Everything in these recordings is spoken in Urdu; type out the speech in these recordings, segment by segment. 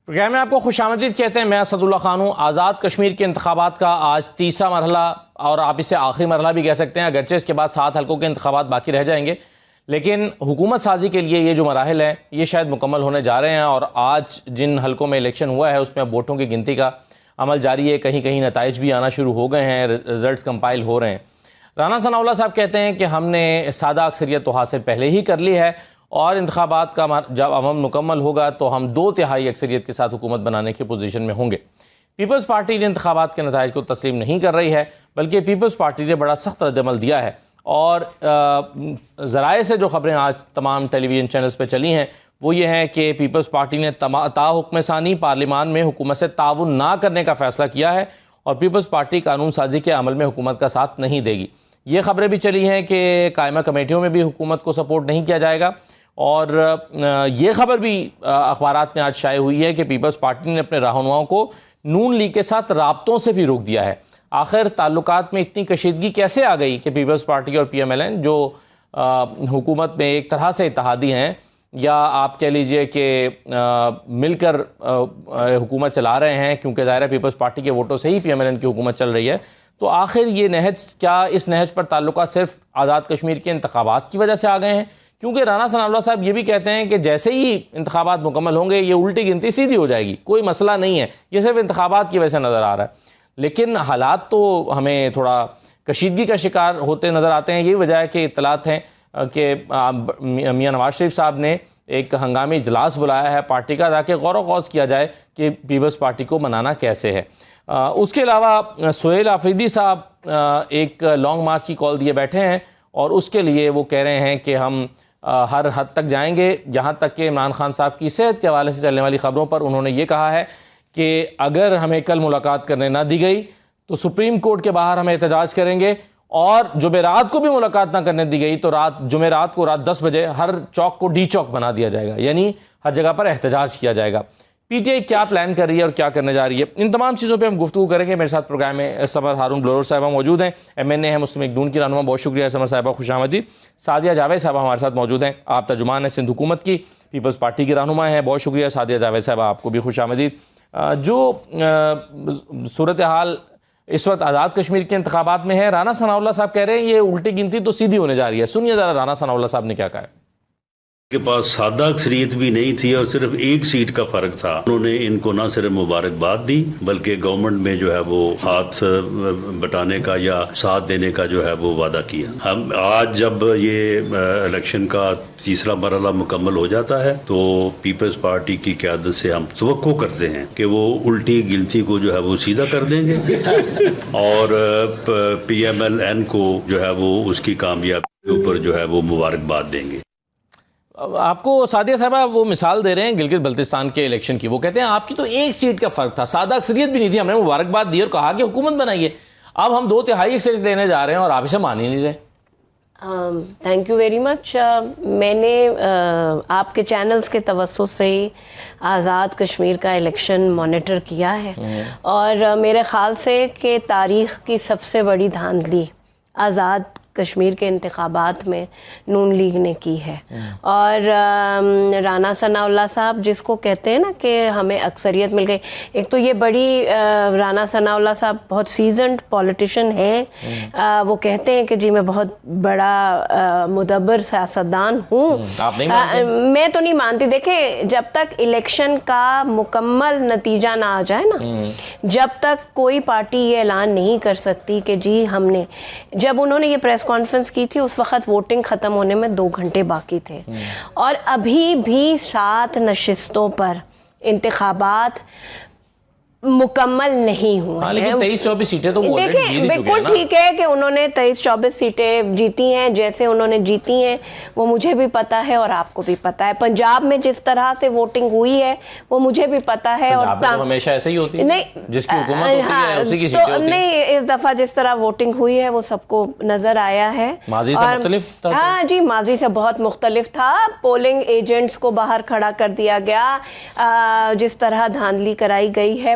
پروگرام میں آپ کو خوش آمدید کہتے ہیں. میں اسد اللہ خان ہوں. آزاد کشمیر کے انتخابات کا آج تیسرا مرحلہ اور آپ اسے آخری مرحلہ بھی کہہ سکتے ہیں، اگرچہ اس کے بعد 7 حلقوں کے انتخابات باقی رہ جائیں گے، لیکن حکومت سازی کے لیے یہ جو مراحل ہیں یہ شاید مکمل ہونے جا رہے ہیں. اور آج جن حلقوں میں الیکشن ہوا ہے اس میں اب ووٹوں کی گنتی کا عمل جاری ہے. کہیں کہیں نتائج بھی آنا شروع ہو گئے ہیں، رزلٹس کمپائل ہو رہے ہیں. رانا ثناء اللہ صاحب کہتے ہیں کہ ہم نے سادہ اکثریت تو حاصل پہلے ہی کر لی ہے اور انتخابات کا جب عمل مکمل ہوگا تو ہم 2/3 اکثریت کے ساتھ حکومت بنانے کی پوزیشن میں ہوں گے. پیپلز پارٹی نے انتخابات کے نتائج کو تسلیم نہیں کر رہی ہے، بلکہ پیپلز پارٹی نے بڑا سخت رد عمل دیا ہے. اور ذرائع سے جو خبریں آج تمام ٹیلی ویژن چینلز پہ چلی ہیں وہ یہ ہے کہ پیپلز پارٹی نے تا حکم ثانی پارلیمان میں حکومت سے تعاون نہ کرنے کا فیصلہ کیا ہے اور پیپلز پارٹی قانون سازی کے عمل میں حکومت کا ساتھ نہیں دے گی. یہ خبریں بھی چلی ہیں کہ قائمہ کمیٹیوں میں بھی حکومت کو سپورٹ نہیں کیا جائے گا. اور یہ خبر بھی اخبارات میں آج شائع ہوئی ہے کہ پیپلز پارٹی نے اپنے رہنماؤں کو نون لیگ کے ساتھ رابطوں سے بھی روک دیا ہے. آخر تعلقات میں اتنی کشیدگی کیسے آ گئی کہ پیپلز پارٹی اور پی ایم ایل این جو حکومت میں ایک طرح سے اتحادی ہیں یا آپ کہہ لیجئے کہ مل کر حکومت چلا رہے ہیں، کیونکہ ظاہر ہے پیپلز پارٹی کے ووٹوں سے ہی پی ایم ایل این کی حکومت چل رہی ہے، تو آخر یہ نہج کیا اس نہج پر تعلقات صرف آزاد کشمیر کے انتخابات کی وجہ سے آ گئے ہیں؟ کیونکہ رانا ثناء اللہ صاحب یہ بھی کہتے ہیں کہ جیسے ہی انتخابات مکمل ہوں گے یہ الٹی گنتی سیدھی ہو جائے گی، کوئی مسئلہ نہیں ہے، یہ صرف انتخابات کی وجہ سے نظر آ رہا ہے. لیکن حالات تو ہمیں تھوڑا کشیدگی کا شکار ہوتے نظر آتے ہیں. یہی وجہ ہے کہ اطلاعات ہیں کہ میاں نواز شریف صاحب نے ایک ہنگامی اجلاس بلایا ہے پارٹی کا تاکہ غور و خوض کیا جائے کہ پیپلز پارٹی کو منانا کیسے ہے. اس کے علاوہ سہیل آفریدی صاحب ایک لانگ مارچ کی کال دیے بیٹھے ہیں اور اس کے لیے وہ کہہ رہے ہیں کہ ہم ہر حد تک جائیں گے، یہاں تک کہ عمران خان صاحب کی صحت کے حوالے سے چلنے والی خبروں پر انہوں نے یہ کہا ہے کہ اگر ہمیں کل ملاقات کرنے نہ دی گئی تو سپریم کورٹ کے باہر ہم احتجاج کریں گے، اور جمعرات کو بھی ملاقات نہ کرنے دی گئی تو جمعرات کو رات 10 بجے ہر چوک کو ڈی چوک بنا دیا جائے گا، یعنی ہر جگہ پر احتجاج کیا جائے گا. پی ٹی آئی کیا پلان کر رہی ہے اور کیا کرنے جا رہی ہے، ان تمام چیزوں پہ ہم گفتگو کریں گے. میرے ساتھ پروگرام میں سمر ہارون بلورور صاحبہ موجود ہیں، ایم این اے ہیں، مسلم لیگ نون کی رہنما. بہت شکریہ سمر صاحبہ، خوش آمدید. سعدیہ جاوید صاحبہ ہمارے ساتھ موجود ہیں، آپ ترجمان ہیں سندھ حکومت کی، پیپلز پارٹی کی رہنما ہیں. بہت شکریہ سعدیہ جاوید صاحبہ، آپ کو بھی خوش آمدید. جو صورتحال اس وقت آزاد کشمیر کے انتخابات میں ہے، رانا ثناء اللہ صاحب کہہ رہے ہیں یہ الٹی گنتی تو سیدھی ہونے جا رہی ہے. سنیے ذرا رانا ثناء اللہ صاحب نے کیا کہا ہے. کے پاس سادہ اکثریت بھی نہیں تھی اور صرف 1 سیٹ کا فرق تھا. انہوں نے ان کو نہ صرف مبارکباد دی بلکہ گورنمنٹ میں جو ہے وہ ہاتھ بٹانے کا یا ساتھ دینے کا جو ہے وہ وعدہ کیا. ہم آج جب یہ الیکشن کا تیسرا مرحلہ مکمل ہو جاتا ہے تو پیپلز پارٹی کی قیادت سے ہم توقع کرتے ہیں کہ وہ الٹی گنتی کو جو ہے وہ سیدھا کر دیں گے اور پی ایم ایل این کو جو ہے وہ اس کی کامیابی کے اوپر جو ہے وہ مبارکباد دیں گے. آپ کو سعدیہ صاحبہ وہ مثال دے رہے ہیں گلگت بلتستان کے الیکشن کی، وہ کہتے ہیں آپ کی تو 1 سیٹ کا فرق تھا، سادہ اکثریت بھی نہیں تھی، ہم نے مبارکباد دی اور کہا کہ حکومت بنائیے، اب ہم 2/3 اکثریت لینے جا رہے ہیں اور آپ اسے مان ہی نہیں رہے. Thank you very much. میں نے آپ کے چینلز کے توسط سے ہی آزاد کشمیر کا الیکشن مانیٹر کیا ہے اور میرے خیال سے کہ تاریخ کی سب سے بڑی دھاندلی آزاد کشمیر کے انتخابات میں نون لیگ نے کی ہے. اور رانا ثناء اللہ صاحب جس کو کہتے ہیں نا کہ ہمیں اکثریت مل گئی، ایک تو یہ بڑی رانا ثناء اللہ صاحب بہت سیزنڈ پولیٹیشین ہیں، وہ کہتے ہیں کہ جی میں بہت بڑا مدبر سیاستدان ہوں. میں تو نہیں مانتی. دیکھیں جب تک الیکشن کا مکمل نتیجہ نہ آ جائے نا، جب تک کوئی پارٹی یہ اعلان نہیں کر سکتی کہ جی ہم نے، جب انہوں نے یہ پریس کانفرنس کی تھی اس وقت ووٹنگ ختم ہونے میں 2 گھنٹے باقی تھے اور ابھی بھی 7 نشستوں پر انتخابات مکمل نہیں ہوئے. لیکن 23-24 سیٹیں تو دیکھیں بالکل ٹھیک ہے کہ انہوں نے 23-24 سیٹیں جیتی ہیں، جیسے انہوں نے جیتی ہیں وہ مجھے بھی پتا ہے اور آپ کو بھی پتا ہے. پنجاب میں جس طرح سے ووٹنگ ہوئی ہے وہ مجھے بھی پتا ہے اور ہمیشہ ایسے ہی ہوتی ہے، نہیں جس کی حکومت ہوتی ہے اسی کی سیٹیں ہوتی ہیں. نہیں، اس دفعہ جس طرح ووٹنگ ہوئی ہے وہ سب کو نظر آیا ہے. ماضی سے مختلف تھا. ہاں جی، ماضی سے بہت مختلف تھا. پولنگ ایجنٹس کو باہر کھڑا کر دیا گیا، جس طرح دھاندلی کرائی گئی ہے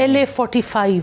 LA 45,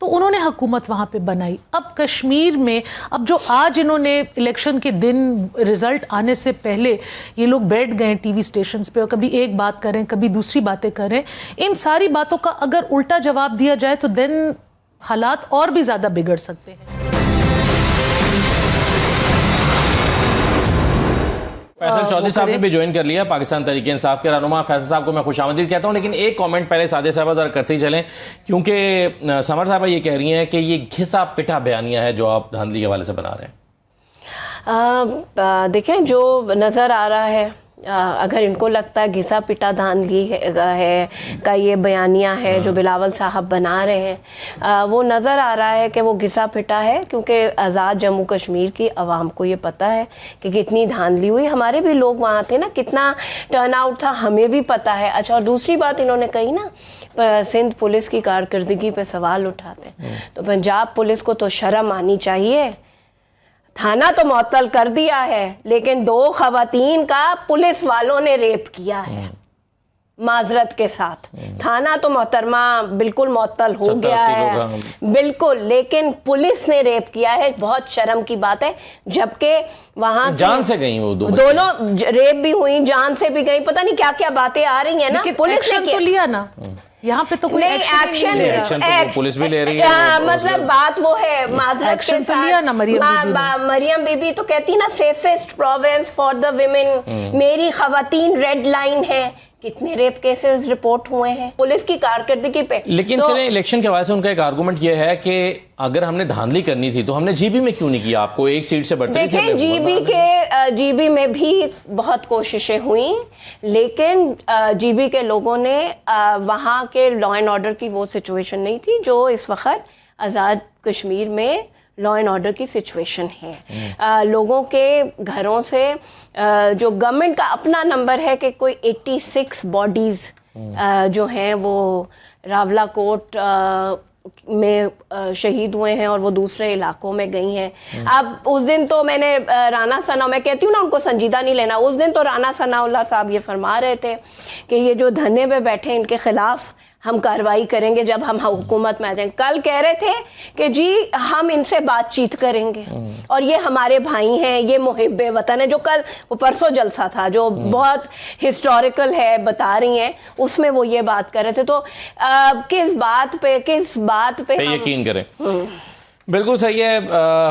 تو انہوں نے حکومت وہاں پہ بنائی. اب کشمیر میں اب جو آج انہوں نے الیکشن کے دن رزلٹ آنے سے پہلے یہ لوگ بیٹھ گئے ٹی وی اسٹیشنز پہ اور کبھی ایک بات کریں کبھی دوسری باتیں کریں, ان ساری باتوں کا اگر الٹا جواب دیا جائے تو دین حالات اور بھی زیادہ بگڑ سکتے ہیں. فیصل چودھری صاحب نے بھی جوائن کر لیا, پاکستان تحریک انصاف کے رہنما. فیصل صاحب کو میں خوش آمدید کہتا ہوں, لیکن ایک کامنٹ پہلے سعدیہ صاحبہ ذرا کرتے ہی چلیں, کیونکہ سمر صاحبہ یہ کہہ رہی ہیں کہ یہ گھسا پٹا بیانیہ ہے جو آپ دھاندلی کے حوالے سے بنا رہے ہیں. دیکھیں جو نظر آ رہا ہے, اگر ان کو لگتا ہے گھسا پٹا دھاندلی ہے کا یہ بیانیہ ہے جو بلاول صاحب بنا رہے ہیں, وہ نظر آ رہا ہے کہ وہ گھسا پٹا ہے, کیونکہ آزاد جموں کشمیر کی عوام کو یہ پتہ ہے کہ کتنی دھاندلی ہوئی. ہمارے بھی لوگ وہاں تھے نا, کتنا ٹرن آؤٹ تھا ہمیں بھی پتہ ہے. اچھا, اور دوسری بات انہوں نے کہی نا سندھ پولیس کی کارکردگی پہ سوال اٹھاتے ہیں, تو پنجاب پولیس کو تو شرم آنی چاہیے. تھانہ تو معطل کر دیا ہے, لیکن 2 خواتین کا پولیس والوں نے ریپ کیا ہے معذرت کے ساتھ. تھانہ تو محترمہ بالکل معطل ہو گیا ہے بالکل, لیکن پولیس نے ریپ کیا ہے, بہت شرم کی بات ہے. جبکہ وہاں جان سے گئی وہ دونوں ریپ بھی ہوئی, جان سے بھی گئی, پتہ نہیں کیا کیا باتیں آ رہی ہیں نا. پولیس نے لیا نا یہاں پہ تو کوئی ایکشن پولیس بھی لے رہی ہے. مطلب بات وہ ہے معذرت کے ساتھ, مریم بی بی تو کہتی نا safest province for the women, میری خواتین ریڈ لائن ہے. کتنے ریپ کیسز رپورٹ ہوئے ہیں پولیس کی کارکردگی پہ. لیکن چلیں الیکشن کے حوالے سے ان کا ایک آرگومنٹ یہ ہے کہ اگر ہم نے دھاندلی کرنی تھی تو ہم نے جی بی میں کیوں نہیں کیا, آپ کو ایک سیٹ سے بڑھتے تھے. دیکھیں جی بی میں بھی بہت کوششیں ہوئیں, لیکن جی بی کے لوگوں نے وہاں کے لا اینڈ آرڈر کی وہ سچویشن نہیں تھی جو اس وقت آزاد کشمیر میں لا اینڈ آرڈر کی سچویشن ہے. لوگوں کے گھروں سے جو گورنمنٹ کا اپنا نمبر ہے کہ کوئی 86 باڈیز جو ہیں وہ راولا کوٹ میں شہید ہوئے ہیں اور وہ دوسرے علاقوں میں گئی ہیں. اب اس دن تو میں نے رانا ثناء, میں کہتی ہوں نا ان کو سنجیدہ نہیں لینا, اس دن تو رانا ثناء اللہ صاحب یہ فرما رہے تھے کہ یہ جو دھرنے پہ بیٹھے ان کے خلاف ہم کارروائی کریں گے جب ہم حکومت میں آ جائیں. کل کہہ رہے تھے کہ جی ہم ان سے بات چیت کریں گے اور یہ ہمارے بھائی ہیں, یہ محب وطن ہے. جو کل وہ پرسوں جلسہ تھا جو بہت ہسٹوریکل ہے بتا رہی ہیں, اس میں وہ یہ بات کر رہے تھے. تو کس بات پہ یقین کریں. بالکل صحیح ہے.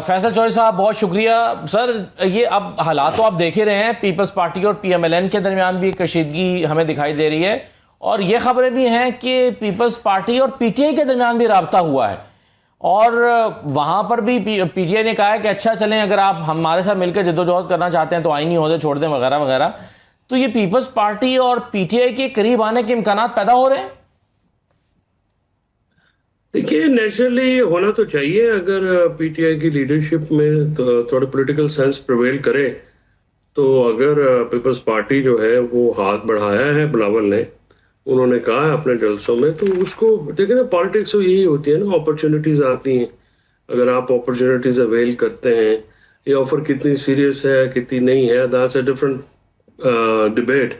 فیصل چودھری صاحب بہت شکریہ. سر یہ اب حالات تو آپ دیکھ ہی رہے ہیں, پیپلز پارٹی اور پی ایم ایل این کے درمیان بھی کشیدگی ہمیں دکھائی دے رہی ہے, اور یہ خبریں بھی ہیں کہ پیپلز پارٹی اور پی ٹی آئی کے درمیان بھی رابطہ ہوا ہے, اور وہاں پر بھی پی ٹی آئی نے کہا ہے کہ اچھا چلیں اگر آپ ہمارے ساتھ مل کے جدوجہد کرنا چاہتے ہیں تو آئینی عہدے چھوڑ دیں وغیرہ وغیرہ. تو یہ پیپلز پارٹی اور پی ٹی آئی کے قریب آنے کے امکانات پیدا ہو رہے ہیں. دیکھیے نیچرلی ہونا تو چاہیے, اگر پی ٹی آئی کی لیڈرشپ میں تھوڑا پولیٹیکل سینس پریویل کرے تو اگر پیپلز پارٹی جو ہے وہ ہاتھ بڑھایا ہے بلاول نے, انہوں نے کہا ہے اپنے جلسوں میں, تو اس کو دیکھیں نا پالیٹکس تو یہی ہوتی ہے نا, اپرچونٹیز آتی ہیں. اگر آپ اپرچونٹیز اویل کرتے ہیں, یہ آفر کتنی سیریس ہے کتنی نہیں ہے, دیٹس اے ڈفرنٹ ڈبیٹ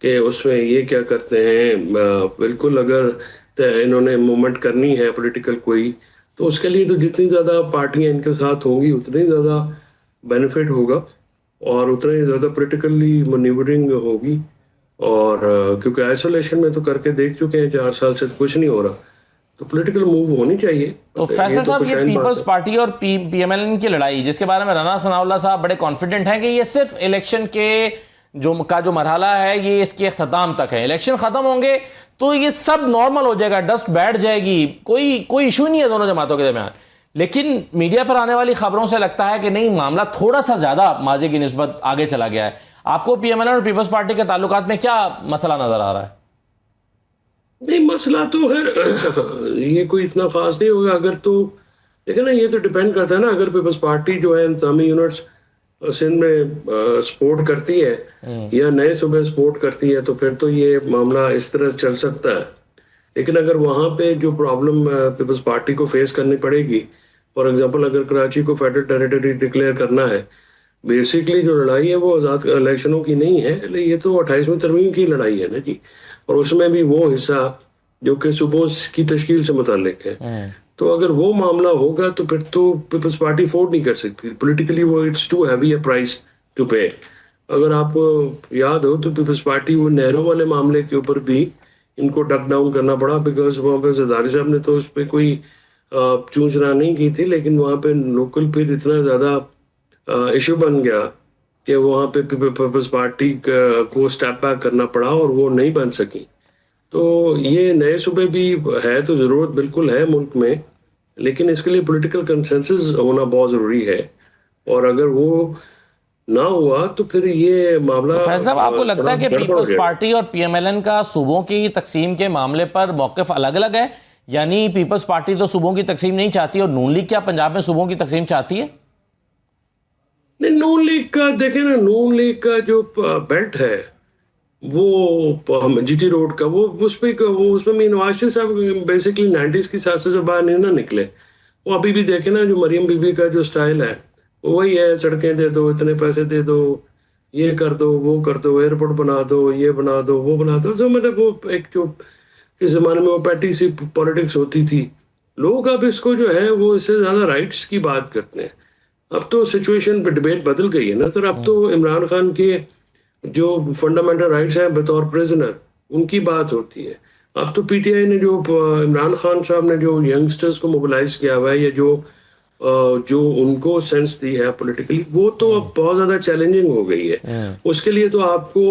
کہ اس میں یہ کیا کرتے ہیں. بالکل اگر انہوں نے موومنٹ کرنی ہے پولیٹیکل کوئی, تو اس کے لیے تو جتنی زیادہ پارٹیاں ان کے ساتھ ہوں گی اتنی زیادہ بینیفٹ ہوگا اور اتنا ہی زیادہ پولیٹیکلی مینیورنگ ہوگی. اور کیونکہ آئسولیشن میں تو کر کے دیکھ چکے ہیں 4 سال سے کچھ نہیں ہو رہا, تو پولیٹیکل موو ہونی چاہیے. تو فیصل صاحب یہ پیپلز پارٹی اور پی ایم ایل این کی لڑائی جس کے بارے میں رانا ثناء اللہ صاحب بڑے کانفیڈنٹ ہیں کہ یہ صرف الیکشن کے جو مرحلہ ہے یہ اس کے اختتام تک ہے, الیکشن ختم ہوں گے تو یہ سب نارمل ہو جائے گا, ڈسٹ بیٹھ جائے گی, کوئی ایشو نہیں ہے دونوں جماعتوں کے درمیان. لیکن میڈیا پر آنے والی خبروں سے لگتا ہے کہ نہیں, معاملہ تھوڑا سا زیادہ ماضی کی نسبت آگے چلا گیا ہے. آپ کو پی ایم ایل این اور پیپلز پارٹی کے تعلقات میں کیا مسئلہ نظر آ رہا ہے؟ نہیں مسئلہ تو خیر یہ کوئی اتنا خاص نہیں ہوگا. اگر تو دیکھیں نا یہ تو ڈیپینڈ کرتا ہے نا, اگر پیپلز پارٹی جو ہے انتظامی یونٹس سندھ میں سپورٹ کرتی ہے یا نئے صوبے سپورٹ کرتی ہے تو پھر تو یہ معاملہ اس طرح چل سکتا ہے. لیکن اگر وہاں پہ جو پرابلم پیپلز پارٹی کو فیس کرنی پڑے گی, فار ایگزامپل اگر کراچی کو فیڈرل ٹیریٹری ڈکلیئر کرنا ہے, بیسکلی جو لڑائی ہے وہ آزاد الیکشنوں کی نہیں ہے, یہ تو 28ویں ترمیم کی لڑائی ہے نا جی, اور اس میں بھی وہ حصہ جو کہ صوبوں کی تشکیل سے متعلق ہے. تو اگر وہ معاملہ ہوگا تو پھر تو پیپلز پارٹی افورڈ نہیں کر سکتی پولیٹیکلی، وہ it's too heavy a price to pay. اگر آپ کو یاد ہو تو پیپلز پارٹی وہ نہروں والے معاملے کے اوپر بھی ان کو ڈک ڈاؤن کرنا پڑا، بیکاز وہاں پہ زرداری صاحب نے تو اس پہ کوئی چونچنا نہیں کی تھی، لیکن وہاں پہ لوکل پھر اتنا زیادہ ایشو بن گیا کہ وہاں پہ پیپلز پارٹی کو اسٹیپ بیک کرنا پڑا اور وہ نہیں بن سکی. تو یہ نئے صوبے بھی ہے تو ضرورت بالکل ہے ملک میں، لیکن اس کے لیے پولیٹیکل کنسنسس ہونا بہت ضروری ہے، اور اگر وہ نہ ہوا تو پھر یہ معاملہ. فیض صاحب، آپ کو لگتا ہے کہ پیپلز پارٹی اور پی ایم ایل این کا صوبوں کی تقسیم کے معاملے پر موقف الگ الگ ہے؟ یعنی پیپلز پارٹی تو صوبوں کی تقسیم نہیں چاہتی، اور نون لیگ کیا پنجاب میں صوبوں کی تقسیم چاہتی ہے؟ نہیں، نون لیگ کا دیکھیں نا، نون لیگ کا جو بیلٹ ہے وہ جی ٹی روڈ کا، وہ اس میں نواز شریف صاحب بیسکلی 90s کی سیاست سے باہر نہیں نہ نکلے. وہ ابھی بھی دیکھیں نا، جو مریم بی بی کا جو سٹائل ہے وہی ہے، سڑکیں دے دو، اتنے پیسے دے دو، یہ کر دو، وہ کر دو، ایئرپورٹ بنا دو، یہ بنا دو، وہ بنا دو. تو مطلب وہ ایک جو اس زمانے میں وہ پیٹی سی پالیٹکس ہوتی تھی. لوگ اب اس کو جو ہے وہ اس سے زیادہ رائٹس کی بات کرتے ہیں. اب تو سچویشن پہ ڈبیٹ بدل گئی ہے نا سر. اب تو عمران خان کے جو فنڈامنٹل رائٹس ہیں بطور پریزنر، ان کی بات ہوتی ہے. اب تو پی ٹی آئی نے جو عمران خان صاحب نے جو ینگسٹرز کو موبلائز کیا ہوا ہے، یا جو ان کو سینس دی ہے پولیٹیکلی، وہ تو اب بہت زیادہ چیلنجنگ ہو گئی ہے. اس کے لیے تو آپ کو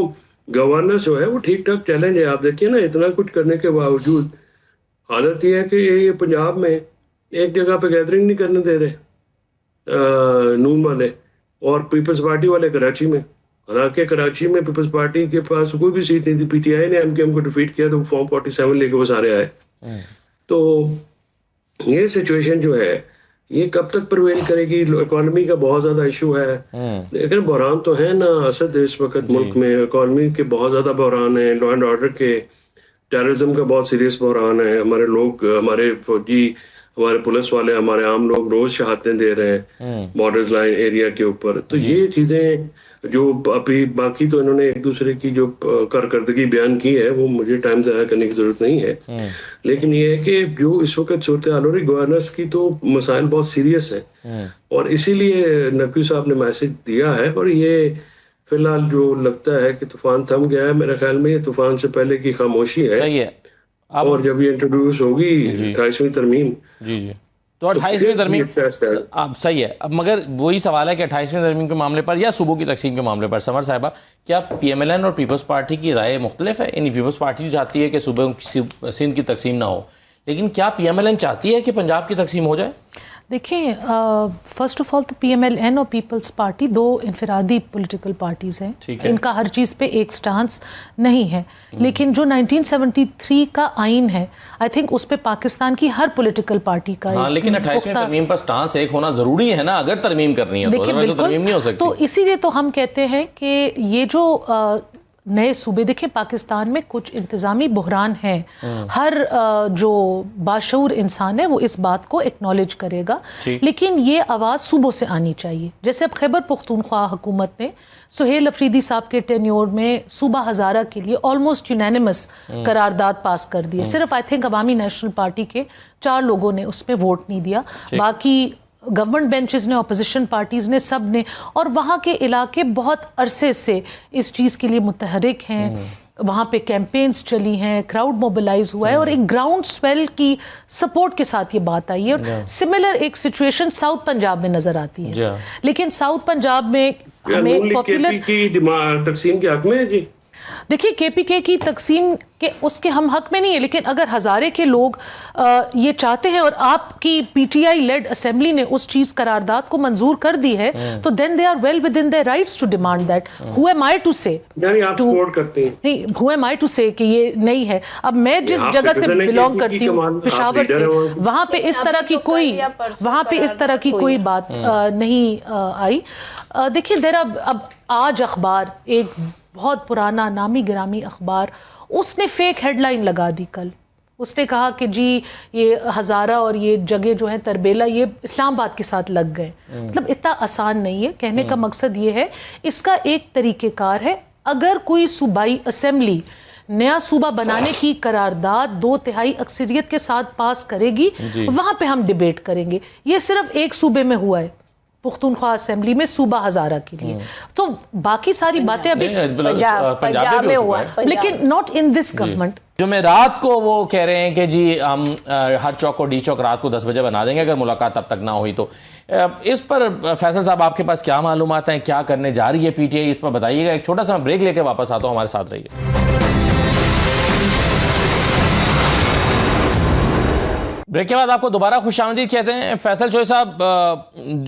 گورننس جو ہے وہ ٹھیک ٹھاک چیلنج ہے. آپ دیکھیے نا، اتنا کچھ کرنے کے باوجود حالت یہ ہے کہ یہ پنجاب میں ایک جگہ پہ گیدرنگ نہیں کرنے دے رہے نون والے، اور پیپلز پارٹی والے کراچی میں. حالانکہ کراچی میں پیپلز پارٹی کے پاس کوئی بھی سیٹ نہیں تھی، پی ٹی آئی نے ایم کے ایم کو ڈیفیٹ کیا تو فارم 47 لے کے وہ سارے آئے. تو یہ سچویشن جو ہے یہ کب تک پرویل کرے گی؟ اکانومی کا بہت زیادہ ایشو ہے. لیکن بحران تو ہے نا اسد اس وقت ملک میں. اکانومی کے بہت زیادہ بحران ہیں، لا اینڈ آرڈر کے، ٹیررزم کا بہت سیریس بحران ہے. ہمارے لوگ، ہمارے فوجی، ہمارے پولیس والے، ہمارے عام لوگ روز شہادتیں دے رہے ہیں بارڈر لائن ایریا کے اوپر. تو یہ چیزیں جو ابھی باقی تو انہوں نے ایک دوسرے کی جو کارکردگی بیان کی ہے وہ مجھے ٹائم ضائع کرنے کی ضرورت نہیں ہے. لیکن یہ ہے کہ جو اس وقت صورتحال ہو رہی گورننس کی، تو مسائل بہت سیریس ہیں، اور اسی لیے نقوی صاحب نے میسج دیا ہے. اور یہ فی الحال جو لگتا ہے کہ طوفان تھم گیا ہے، میرے خیال میں یہ طوفان سے پہلے کی خاموشی ہے. صحیح ہے. اور جب یہ انٹروڈیوس ہوگی 28ویں ترمیم، جی تو 28ویں ترمیم صحیح ہے. اب مگر وہی سوال ہے کہ 28ویں ترمیم کے معاملے پر یا صوبوں کی تقسیم کے معاملے پر سمر صاحبہ، کیا پی ایم ایل این اور پیپلز پارٹی کی رائے مختلف ہے؟ یعنی پیپلز پارٹی چاہتی ہے کہ صوبوں سندھ کی تقسیم نہ ہو، لیکن کیا پی ایم ایل این چاہتی ہے کہ پنجاب کی تقسیم ہو جائے؟ دیکھیں، فرسٹ آف آل تو پی ایم ایل این اور پیپلز پارٹی دو انفرادی پولیٹیکل پارٹیز ہیں. ان کا ہر چیز پہ ایک سٹانس نہیں ہے. لیکن جو 1973 کا آئین ہے، آئی تھنک اس پہ پاکستان کی ہر پولیٹیکل پارٹی کا، ہاں، لیکن 28ویں ترمیم پر سٹانس ایک ہونا ضروری ہے نا، اگر ترمیم کرنی ہے تو ترمیم نہیں ہو سکتی. تو اسی لیے تو ہم کہتے ہیں کہ یہ جو نئے صوبے، دیکھیں پاکستان میں کچھ انتظامی بحران ہیں. ہر جو باشعور انسان ہے وہ اس بات کو ایکنالج کرے گا، لیکن یہ آواز صوبوں سے آنی چاہیے. جیسے اب خیبر پختونخوا حکومت نے سہیل افریدی صاحب کے ٹینیور میں صوبہ ہزارہ کے لیے آلموسٹ یونینیمس قرارداد پاس کر دی ہے. صرف آئی تھنک عوامی نیشنل پارٹی کے 4 لوگوں نے اس میں ووٹ نہیں دیا، باقی گورنمنٹ بینچز نے، اپوزیشن پارٹیز نے، سب نے. اور وہاں کے علاقے بہت عرصے سے اس چیز کے لیے متحرک ہیں. وہاں پہ کیمپینز چلی ہیں، کراؤڈ موبلائز ہوا ہے، اور ایک گراؤنڈ سویل کی سپورٹ کے ساتھ یہ بات آئی ہے. اور سملر ایک سچویشن ساؤتھ پنجاب میں نظر آتی ہے. لیکن ساؤتھ پنجاب میں ہمیں پاپولر تقسیم کے حق میں ہے. جی دیکھیے، کے پی کے کی تقسیم کے اس کے ہم حق میں نہیں ہے، لیکن اگر ہزارے کے لوگ یہ چاہتے ہیں اور آپ کی P T I lead assembly نے اس چیز قرارداد کو منظور کر دی ہے، تو then they are well within their rights to demand that. Who am I to say, یعنی آپ سپورٹ کرتے ہیں؟ نہیں، ہو ایم آئی ٹو سے کہ یہ نہیں ہے. اب میں جس جگہ سے بلونگ کرتی ہوں، پشاور سے، وہاں پہ اس طرح کی کوئی بات نہیں آئی. دیکھیے دیر اب آج اخبار، ایک بہت پرانا نامی گرامی اخبار، اس نے فیک ہیڈ لائن لگا دی کل. اس نے کہا کہ جی یہ ہزارہ اور یہ جگہ جو ہیں تربیلا، یہ اسلام آباد کے ساتھ لگ گئے. مطلب اتنا آسان نہیں ہے. کہنے کا مقصد یہ ہے، اس کا ایک طریقہ کار ہے. اگر کوئی صوبائی اسمبلی نیا صوبہ بنانے کی قرارداد 2/3 اکثریت کے ساتھ پاس کرے گی, وہاں پہ ہم ڈیبیٹ کریں گے. یہ صرف ایک صوبے میں ہوا ہے, پختونخوا اسمبلی میں صوبہ ہزارہ کے لیے, تو باقی ساری باتیں ابھی پنجاب میں ہوا ہے, لیکن ناٹ ان دس گورنمنٹ. جمعرات کو وہ کہہ رہے ہیں کہ جی ہم ہر چوک کو ڈی چوک رات کو 10 بجے بنا دیں گے اگر ملاقات تب تک نہ ہوئی تو. اس پر فیصل صاحب آپ کے پاس کیا معلومات ہیں, کیا کرنے جا رہی ہے پی ٹی آئی, اس پر بتائیے گا. ایک چھوٹا سا بریک لے کے واپس آتا ہوں, ہمارے ساتھ رہیے. بریک کے بعد آپ کو دوبارہ خوش آمدید کہتے ہیں. فیصل چوہے صاحب,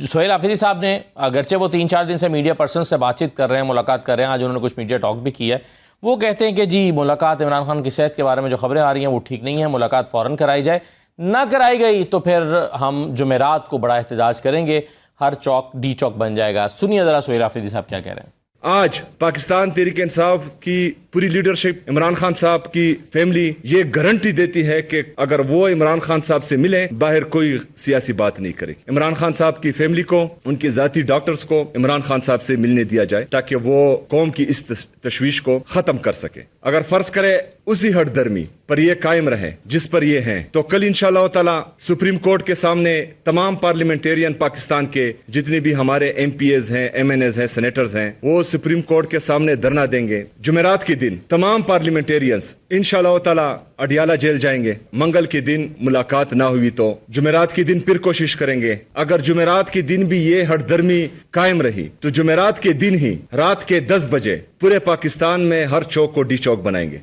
سہیل حافظی صاحب نے اگرچہ وہ 3-4 دن سے میڈیا پرسن سے بات چیت کر رہے ہیں, ملاقات کر رہے ہیں, آج انہوں نے کچھ میڈیا ٹاک بھی کی ہے, وہ کہتے ہیں کہ جی ملاقات عمران خان کی صحت کے بارے میں جو خبریں آ رہی ہیں وہ ٹھیک نہیں ہیں, ملاقات فوراً کرائی جائے, نہ کرائی گئی تو پھر ہم جمعرات کو بڑا احتجاج کریں گے, ہر چوک ڈی چوک بن جائے گا. سنیے ذرا سہیل حافظی صاحب کیا کہہ رہے ہیں. آج پاکستان تحریک انصاف کی پوری لیڈرشپ, عمران خان صاحب کی فیملی یہ گارنٹی دیتی ہے کہ اگر وہ عمران خان صاحب سے ملیں باہر کوئی سیاسی بات نہیں کرے. عمران خان صاحب کی فیملی کو, ان کے ذاتی ڈاکٹرز کو عمران خان صاحب سے ملنے دیا جائے تاکہ وہ قوم کی اس تشویش کو ختم کر سکے. اگر فرض کرے اسی ہٹ درمی پر یہ قائم رہے جس پر یہ ہیں, تو کل انشاءاللہ تعالی سپریم کورٹ کے سامنے تمام پارلیمنٹیرین پاکستان کے جتنے بھی ہمارے ایم پی ایز ہیں, ایم این ایز ہیں, سینیٹرز ہیں, وہ سپریم کورٹ کے سامنے دھرنا دیں گے. جمعرات کے دن تمام پارلیمنٹیرینز انشاءاللہ تعالی اڈیالہ جیل جائیں گے. منگل کے دن ملاقات نہ ہوئی تو جمعرات کے دن پھر کوشش کریں گے. اگر جمعرات کے دن بھی یہ ہٹ درمی قائم رہی تو جمعرات کے دن ہی رات کے 10 بجے پورے پاکستان میں ہر چوک کو ڈی چوک بنائیں گے.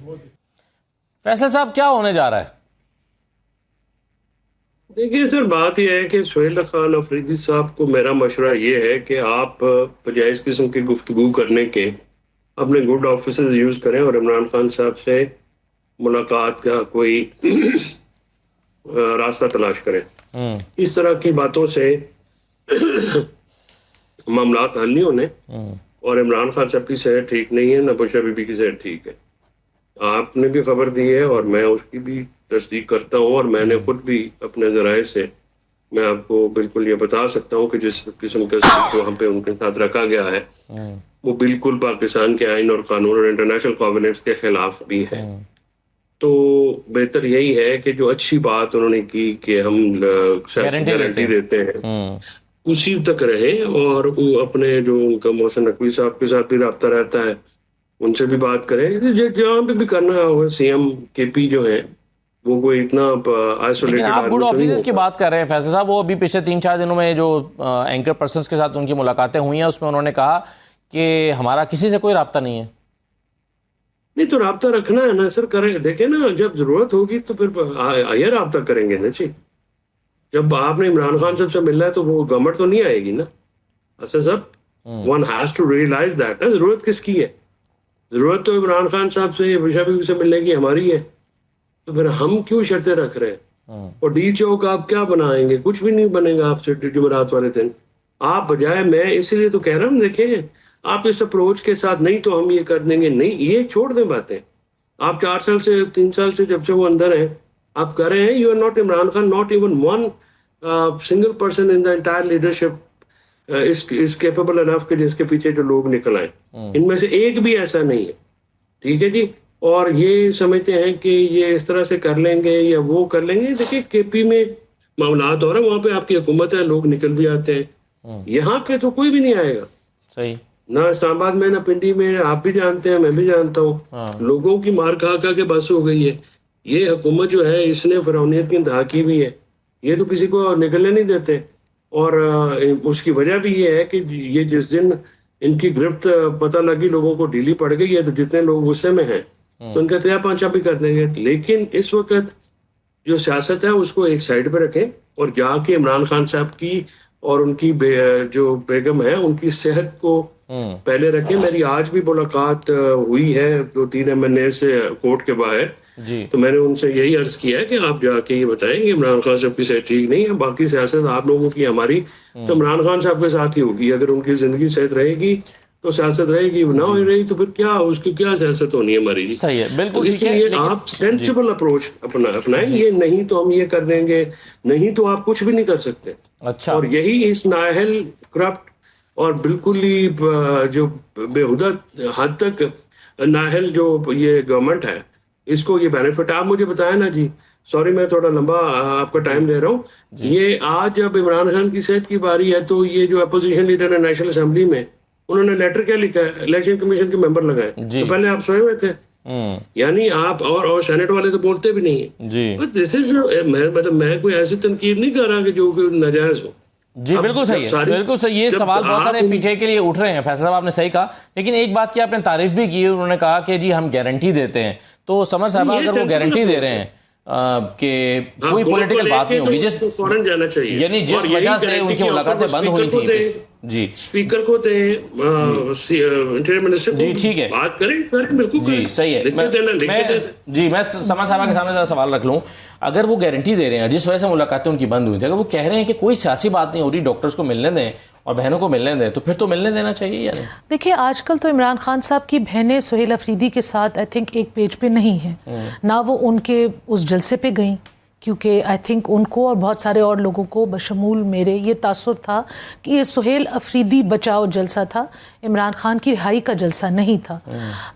فیصل صاحب کیا ہونے جا رہا ہے؟ دیکھیے سر, بات یہ ہے کہ سہیل خان افریدی صاحب کو میرا مشورہ یہ ہے کہ آپ بجائے اس قسم کی گفتگو کرنے کے اپنے گڈ آفیسز یوز کریں اور عمران خان صاحب سے ملاقات کا کوئی راستہ تلاش کریں. اس طرح کی باتوں سے معاملات حل نہیں ہونے, اور عمران خان صاحب کی صحت ٹھیک نہیں ہے, نبوشہ بی بی کی صحت ٹھیک ہے. آپ نے بھی خبر دی ہے اور میں اس کی بھی تصدیق کرتا ہوں, اور میں نے خود بھی اپنے ذرائع سے میں آپ کو بالکل یہ بتا سکتا ہوں کہ جس قسم کا وہاں پہ ان کے ساتھ رکھا gیا ہے وہ بالکل پاکستان کے آئین اور قانون اور انٹرنیشنل کووننٹس کے خلاف بھی ہے. تو بہتر یہی ہے کہ جو اچھی بات انہوں نے کی کہ ہم گارنٹی دیتے ہیں اسی تک رہے, اور وہ اپنے جو ان کا محسن نقوی صاحب کے ساتھ بھی رابطہ رہتا ہے ان سے بھی بات کریں, جہاں پہ بھی کرنا ہوگا. سی ایم کے پی جو ہیں وہ کوئی اتنا آئسولیٹڈ, آپ گڈ آفیسرز کی بات کر رہے ہیں فیصل صاحب, وہ ابھی پچھلے 3-4 دنوں میں جو اینکر پرسنز کے ساتھ ان کی ملاقاتیں ہوئی ہیں اس میں انہوں نے کہا کہ ہمارا کسی سے کوئی رابطہ نہیں ہے. نہیں تو رابطہ رکھنا ہے نا سر, کریں. دیکھیں نا, جب ضرورت ہوگی تو پھر یہ رابطہ کریں گے نا جی. جب آپ نے عمران خان صاحب سے ملنا ہے تو وہ گورنمنٹ تو نہیں آئے گی نا. اصل صاحب one has to realise that, ضرورت کس کی ہے؟ ضرورت تو عمران خان صاحب سے, بشا بی سے ملنے کی ہماری ہے. تو پھر ہم کیوں شرطیں رکھ رہے ہیں؟ اور ڈی چوک آپ کیا بنائیں گے؟ کچھ بھی نہیں بنے گا آپ سے جمعرات والے دن. آپ بجائے, میں اسی لیے تو کہہ رہا ہوں, دیکھیں آپ اس اپروچ کے ساتھ نہیں تو ہم یہ کر دیں گے, نہیں یہ چھوڑ دیں باتیں. آپ 4 سال سے 3 سال سے جب سے وہ اندر ہیں آپ کر رہے ہیں. You are not Imran Khan, not even one single person in the entire leadership is capable enough کہ جس کے پیچھے جو لوگ نکل آئے, ان میں سے ایک بھی ایسا نہیں ہے. ٹھیک ہے جی, اور یہ سمجھتے ہیں کہ یہ اس طرح سے کر لیں گے یا وہ کر لیں گے. دیکھیے کے پی میں معاملات ہو رہا ہے, وہاں پہ آپ کی حکومت ہے, لوگ نکل بھی آتے ہیں. یہاں پہ تو کوئی بھی نہیں آئے گا. صحیح, نہ اسلام آباد میں نہ پنڈی میں. آپ بھی جانتے ہیں, میں بھی جانتا ہوں, لوگوں کی مار کھا کھا کے بس ہو گئی ہے. یہ حکومت جو ہے اس نے فرعونیت کی انتہا کی بھی ہے. یہ تو کسی کو نکلنے نہیں دیتے, اور اس کی وجہ بھی یہ ہے کہ یہ جس دن ان کی گرفت پتہ لگی لوگوں کو ڈھیلی پڑ گئی ہے, تو جتنے لوگ غصے میں ہیں تو ان کا تیا پانچا بھی کر دیں گے. لیکن اس وقت جو سیاست ہے اس کو ایک سائڈ پہ رکھیں اور جا کے عمران خان صاحب کی اور ان کی جو بیگم ہے ان کی صحت کو پہلے رکھیں. میری آج بھی ملاقات ہوئی ہے 2-3 MNA سے کورٹ کے باہر, تو میں نے ان سے یہی عرض کیا ہے کہ آپ جا کے یہ بتائیں کہ عمران خان صاحب کی صحت ٹھیک نہیں ہے. باقی سیاست آپ لوگوں کی, ہماری تو عمران خان صاحب کے ساتھ ہی ہوگی. اگر ان کی زندگی صحت رہے گی تو سیاست رہے گی, نہ ہو رہی تو پھر کیا اس کی کیا سیاست ہونی ہے ہماری جی. صحیح ہے, بالکل. اس لیے آپ سینسیبل اپروچ اپنائیں. یہ نہیں تو ہم یہ کر دیں گے, نہیں تو آپ کچھ بھی نہیں کر سکتے. اچھا, اور یہی اس نااہل کرپٹ اور بالکل ہی جو بےہودہ حد تک نااہل جو یہ گورنمنٹ ہے اس کو یہ بینیفٹ. آپ مجھے بتائیں نا جی, سوری میں تھوڑا لمبا آپ کا ٹائم دے رہا ہوں, یہ آج جب عمران خان کی صحت کی باری ہے تو یہ جو اپوزیشن لیڈر ہے نیشنل اسمبلی میں, انہوں نے لیٹر کیا لکھا ہے, الیکشن کمیشن کے ممبر لگائے, تو پہلے آپ سوئے ہوئے تھے. یعنی آپ اور سینٹ والے تو بولتے بھی نہیں ہیں جی. دس از مطلب میں کوئی ایسی تنقید نہیں کر رہا کہ جو ناجائز ہو. جی بالکل صحیح ہے, بالکل صحیح. یہ سوال بہت سارے پی ٹی آئی کے لیے اٹھ رہے ہیں. فیصل صاحب آپ نے صحیح کہا, لیکن ایک بات کی آپ نے تعریف بھی کی, انہوں نے کہا کہ جی ہم گارنٹی دیتے ہیں. تو سمر صاحب اگر وہ گارنٹی دے رہے ہیں کہ کوئی پولیٹیکل بات نہیں ہوگی, جس فوراً جانا چاہیے, یعنی جس وجہ سے ان کی ملاقاتیں بند ہوئی تھیں, جی اسپیکر کو دیں, انٹیریئر منسٹر کو, جی ٹھیک ہے, بات کریں بالکل, جی صحیح ہے. جی میں سمر صاحب کے سامنے ذرا سوال رکھ لوں, اگر وہ گارنٹی دے رہے ہیں جس وجہ سے ملاقاتیں ان کی بند ہوئی تھی, اگر وہ کہہ رہے ہیں کہ کوئی سیاسی بات نہیں ہو رہی, ڈاکٹرز کو ملنے دیں اور بہنوں کو ملنے دیں, تو پھر تو ملنے دینا چاہیے یا نہیں؟ دیکھیے آج کل تو عمران خان صاحب کی بہنیں سہیل افریدی کے ساتھ آئی تھنک ایک پیج پہ نہیں ہیں, نہ وہ ان کے اس جلسے پہ گئیں, کیونکہ آئی تھنک ان کو اور بہت سارے اور لوگوں کو بشمول میرے یہ تاثر تھا کہ یہ سہیل افریدی بچاؤ جلسہ تھا, عمران خان کی رہائی کا جلسہ نہیں تھا.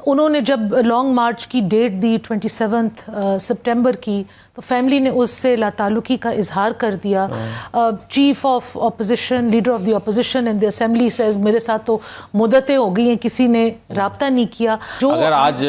انہوں نے جب لانگ مارچ کی ڈیٹ دی 27 سپٹمبر کی, تو فیملی نے اس سے لا تعلقی کا اظہار کر دیا. Chief of opposition, leader of the opposition in the assembly says میرے ساتھ تو مدتیں ہو گئی ہیں, کسی نے رابطہ نہیں کیا. جو اگر آج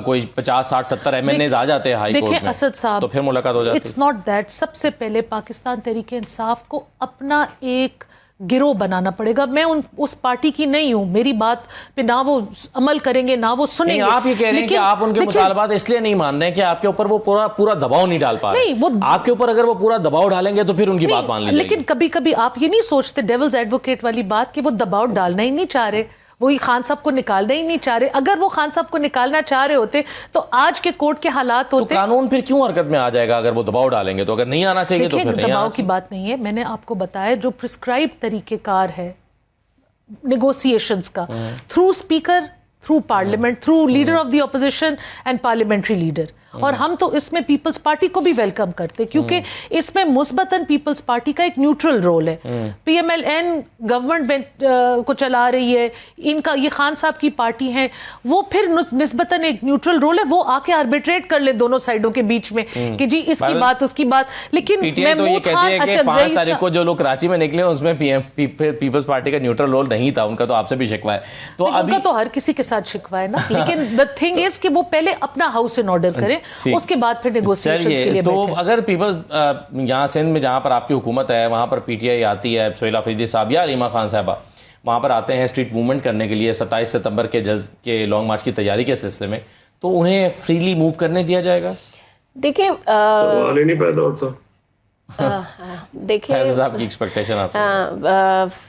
کوئی 50 60 70 ایم این ایز آ جاتے ہیں ہائی کورٹ میں, دیکھیں اسد صاحب, تو پھر ملاقات ہو جاتی. It's not that. سب سے پہلے پاکستان تحریک انصاف کو اپنا ایک گروہ بنانا پڑے گا. میں اس پارٹی کی نہیں ہوں, میری بات پہ نہ وہ عمل کریں گے نہ وہ سنیں گے. آپ یہ کہہ رہے ہیں کہ آپ ان کے مطالبات اس لیے نہیں مان رہے کہ آپ کے اوپر وہ پورا دباؤ نہیں ڈال پا رہے. آپ کے اوپر اگر وہ پورا دباؤ ڈالیں گے تو پھر ان کی بات مان لیجیے. لیکن کبھی کبھی آپ یہ نہیں سوچتے ڈیولز ایڈوکیٹ والی بات کہ وہ دباؤ ڈالنا ہی نہیں چاہ رہے, وہی خان صاحب کو نکالنا ہی نہیں چاہ رہے. اگر وہ خان صاحب کو نکالنا چاہ رہے ہوتے تو آج کے کورٹ کے حالات ہوتے. تو قانون پھر کیوں حرکت میں آ جائے گا اگر وہ دباؤ ڈالیں گے؟ تو اگر نہیں آنا چاہیے تو پھر نہیں. دباؤ کی بات نہیں ہے, میں نے آپ کو بتایا جو پرسکرائب طریقہ کار ہے نیگوسیشنز کا, through speaker, through parliament, through leader of the opposition and parliamentary leader. اور ہم تو اس میں پیپلز پارٹی کو بھی ویلکم کرتے, کیونکہ اس میں مثبتاً پیپلز پارٹی کا ایک نیوٹرل رول ہے. P M L N government کو چلا رہی ہے, ان کا یہ خان صاحب کی پارٹی ہیں, وہ پھر نسبتاً ایک نیوٹرل رول ہے, وہ آ کے آربیٹریٹ کر لے دونوں سائڈوں کے بیچ میں کہ جی اس کی بات اس کی بات. لیکن پی ٹی آئی تو یہ کہتی ہے کہ 5 تاریخ کو جو لوگ کراچی میں نکلے اس میں پیپلز پارٹی کا نیوٹرل رول نہیں تھا. ان کا تو آپ سے بھی شکوہ ہے, تو ان کا تو ہر کسی کے ساتھ شکوہ ہے نا. لیکن the thing is کہ وہ پہلے اپنا ہاؤس ان آرڈر کریں, اس کے بعد پھر نیگوسیشنز کے لیے تو بیٹھیں. اگر پیپلز یہاں سندھ میں جہاں پر آپ کی حکومت ہے وہاں پر پی ٹی آئی آتی ہے, سہیل افریدی صاحب یا علیمہ خان صاحبہ وہاں پر آتے ہیں اسٹریٹ موومنٹ کرنے کے لیے 27 ستمبر کے لانگ مارچ کی تیاری کے سلسلے میں, تو انہیں فریلی موو کرنے دیا جائے گا؟ دیکھیں سوال ہی نہیں پیدا ہوتا. دیکھیں فیصل صاحب کی ایکسپیکٹیشن آپ سے.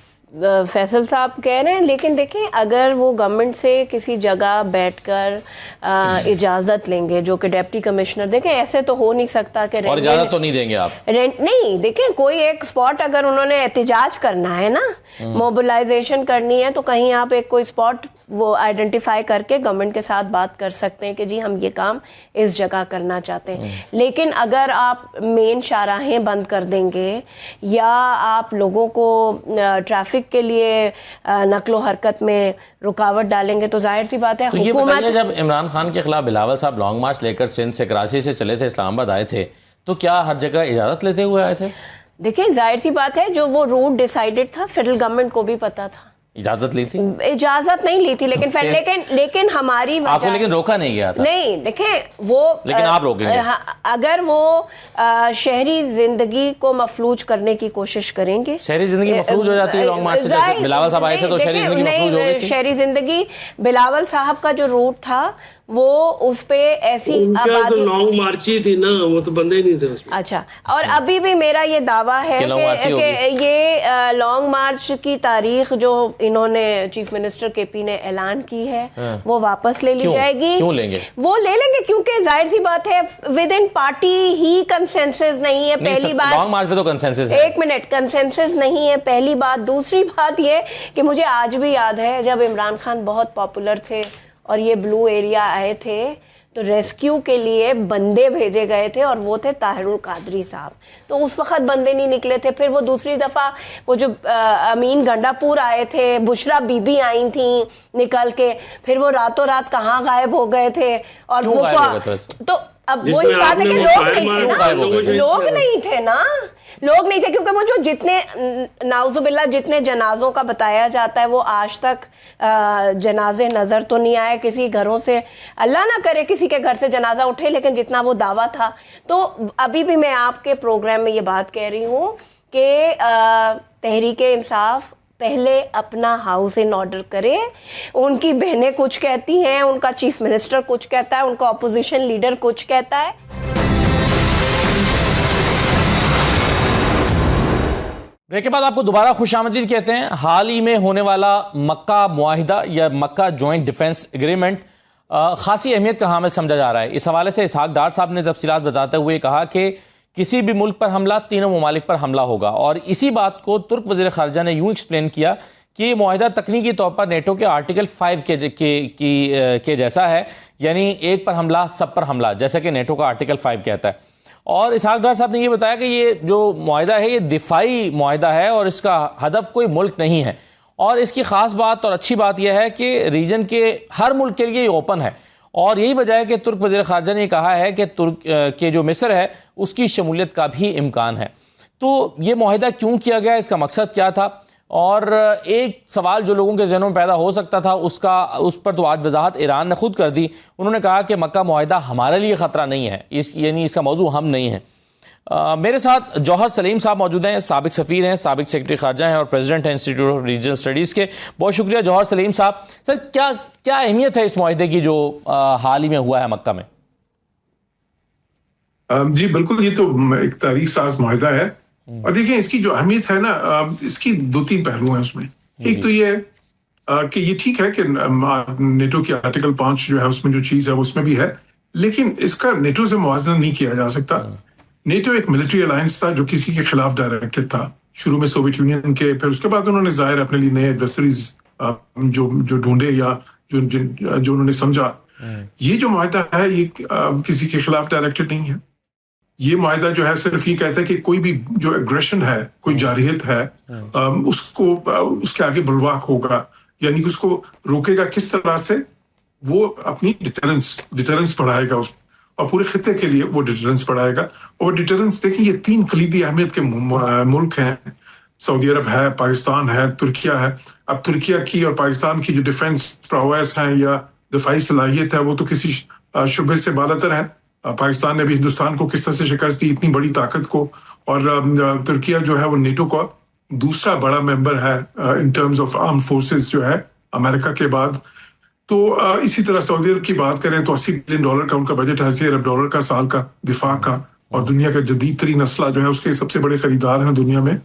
فیصل صاحب کہہ رہے ہیں, لیکن دیکھیں اگر وہ گورنمنٹ سے کسی جگہ بیٹھ کر اجازت لیں گے, جو کہ ڈپٹی کمشنر, دیکھیں ایسے تو ہو نہیں سکتا کہ اور اجازت تو نہیں دیں گے آپ نہیں. دیکھیں کوئی ایک سپاٹ اگر انہوں نے احتجاج کرنا ہے نا, موبلائزیشن کرنی ہے, تو کہیں آپ ایک کوئی سپاٹ وہ آئیڈینٹیفائی کر کے گورنمنٹ کے ساتھ بات کر سکتے ہیں کہ جی ہم یہ کام اس جگہ کرنا چاہتے ہیں. لیکن اگر آپ مین شاہراہیں بند کر دیں گے یا آپ لوگوں کو ٹریفک کے لیے نقل و حرکت میں رکاوٹ ڈالیں گے, تو ظاہر سی بات ہے حکومت. جب عمران خان کے خلاف بلاول صاحب لانگ مارچ لے کر سندھ سے کراچی سے چلے تھے, اسلام آباد آئے تھے, تو کیا ہر جگہ اجازت لیتے ہوئے آئے تھے؟ دیکھیں ظاہر سی بات ہے جو وہ روٹ ڈیسائیڈڈ تھا فیڈرل گورنمنٹ کو بھی پتا تھا. اجازت لی تھی؟ اجازت نہیں لی تھی, لیکن ہماری آپ کو لیکن روکا نہیں گیا تھا. نہیں دیکھیں وہ, لیکن آپ روکیں گے اگر وہ شہری زندگی کو مفلوج کرنے کی کوشش کریں گے. شہری زندگی مفلوج ہو جاتی ہے لانگ مارچ سے, جیسے بلاول صاحب آئے تھے تو شہری زندگی مفلوج ہو گئی تھی. شہری زندگی بلاول صاحب کا جو روٹ تھا وہ اس پہ ایسی آبادی لانگ مارچی تھی نا, وہ تو بندے ہی نہیں تھے اس میں. اچھا, اور ابھی بھی میرا یہ دعویٰ ہے کہ یہ لانگ مارچ کی تاریخ جو انہوں نے چیف منسٹر کے پی نے اعلان کی ہے وہ واپس لے لی جائے گی. کیوں لیں گے؟ وہ لے لیں گے کیونکہ ظاہر سی بات ہے with in party he consensus نہیں ہے. پہلی بات لانگ مارچ پہ تو کنسنسس ہے. ایک منٹ, کنسنسس نہیں ہے پہلی بات. دوسری بات یہ کہ مجھے آج بھی یاد ہے جب عمران خان بہت پاپولر تھے اور یہ بلو ایریا آئے تھے, تو ریسکیو کے لیے بندے بھیجے گئے تھے اور وہ تھے طاہر القادری صاحب. تو اس وقت بندے نہیں نکلے تھے. پھر وہ دوسری دفعہ وہ جو امین گنڈا پور آئے تھے, بشرا بی بی آئی تھیں نکل کے, پھر وہ راتوں رات کہاں غائب ہو گئے تھے. اور وہ تو اب وہی بات ہے کہ لوگ نہیں تھے نا, لوگ نہیں تھے, کیونکہ وہ جو جتنے نعوذ باللہ جتنے جنازوں کا بتایا جاتا ہے وہ آج تک جنازے نظر تو نہیں آئے کسی گھروں سے, اللہ نہ کرے کسی کے گھر سے جنازہ اٹھے, لیکن جتنا وہ دعویٰ تھا. تو ابھی بھی میں آپ کے پروگرام میں یہ بات کہہ رہی ہوں کہ تحریک انصاف پہلے اپنا ہاؤس ان آرڈر کرے. ان کی بہنیں کچھ کہتی ہیں, ان کا چیف منسٹر کچھ کہتا ہے, ان کا اپوزیشن لیڈر کچھ کہتا ہے. بریک کے بعد آپ کو دوبارہ خوش آمدید کہتے ہیں. حال ہی میں ہونے والا مکہ معاہدہ یا مکہ جوائنٹ ڈیفنس ایگریمنٹ خاصی اہمیت کا حامل سمجھا جا رہا ہے. اس حوالے سے اسحاق ڈار صاحب نے تفصیلات بتاتے ہوئے کہا کہ کسی بھی ملک پر حملہ تینوں ممالک پر حملہ ہوگا, اور اسی بات کو ترک وزیر خارجہ نے یوں ایکسپلین کیا کہ یہ معاہدہ تکنیکی طور پر نیٹو کے آرٹیکل 5 کے جیسا ہے, یعنی ایک پر حملہ سب پر حملہ, جیسا کہ نیٹو کا آرٹیکل 5 کہتا ہے. اور اسحاق ڈار صاحب نے یہ بتایا کہ یہ جو معاہدہ ہے یہ دفاعی معاہدہ ہے اور اس کا ہدف کوئی ملک نہیں ہے, اور اس کی خاص بات اور اچھی بات یہ ہے کہ ریجن کے ہر ملک کے لیے یہ اوپن ہے. اور یہی وجہ ہے کہ ترک وزیر خارجہ نے کہا ہے کہ ترک کے جو مصر ہے اس کی شمولیت کا بھی امکان ہے. تو یہ معاہدہ کیوں کیا گیا, اس کا مقصد کیا تھا, اور ایک سوال جو لوگوں کے ذہنوں میں پیدا ہو سکتا تھا اس پر تو آج وضاحت ایران نے خود کر دی. انہوں نے کہا کہ مکہ معاہدہ ہمارے لیے خطرہ نہیں ہے, یعنی اس کا موضوع ہم نہیں ہیں. میرے ساتھ جوہر سلیم صاحب موجود ہیں, سابق سفیر ہیں, سابق سیکرٹری خارجہ ہیں اور پریزیڈنٹ ہیں انسٹیٹیوٹ آف ریجنل اسٹڈیز کے. بہت شکریہ جوہر سلیم صاحب. سر کیا اہمیت ہے اس معاہدے کی جو حال ہی میں ہوا ہے مکہ میں؟ جی بالکل, یہ تو ایک تاریخ ساز معاہدہ ہے, اور دیکھیں اس کی جو اہمیت ہے نا, اس کی 2-3 پہلو ہیں اس میں. ایک تو یہ ہے کہ یہ ٹھیک ہے کہ نیٹو کے آرٹیکل 5 جو ہے اس میں جو چیز ہے وہ اس میں بھی ہے, لیکن اس کا نیٹو سے موازنہ نہیں کیا جا سکتا. نیٹو ایک ملٹری الائنس تھا جو کسی کے خلاف ڈائریکٹڈ تھا, شروع میں سوویت یونین کے, پھر اس کے بعد انہوں نے ظاہر اپنے لیے نئے ایڈورسریز جو ڈھونڈے یا جو انہوں نے سمجھا. یہ جو معاہدہ ہے یہ کسی کے خلاف ڈائریکٹڈ نہیں ہے. یہ معاہدہ جو ہے صرف یہ کہتا ہے کہ کوئی بھی جو ایگریشن ہے, کوئی جارحیت ہے, اس کو اس کے آگے بلواک ہوگا, یعنی کہ اس کو روکے گا کس طرح سے, وہ اپنی ڈیٹرنس بڑھائے گا اس, اور پورے خطے کے لیے وہ ڈیٹرنس بڑھائے گا. اور ڈیٹرنس دیکھیں یہ 3 کلیدی اہمیت کے ملک ہیں, سعودی عرب ہے, پاکستان ہے, ترکیہ ہے. اب ترکیہ کی اور پاکستان کی جو ڈیفنس پرویس ہیں یا دفاعی صلاحیت ہے وہ تو کسی شبے سے بالاتر ہے. پاکستان نے بھی ہندوستان کو کس طرح سے شکست دی, اتنی بڑی طاقت کو, اور ترکیہ جو ہے وہ نیٹو کا دوسرا بڑا ممبر ہے in terms of arm forces جو ہے امریکہ کے بعد. تو اسی طرح سعودی عرب کی بات کریں تو $80 بلین کا ان کا بجٹ ہے, $80 ارب کا سال کا دفاع کا, اور دنیا کا جدید ترین اسلحہ جو ہے اس کے سب سے بڑے خریدار ہیں دنیا میں.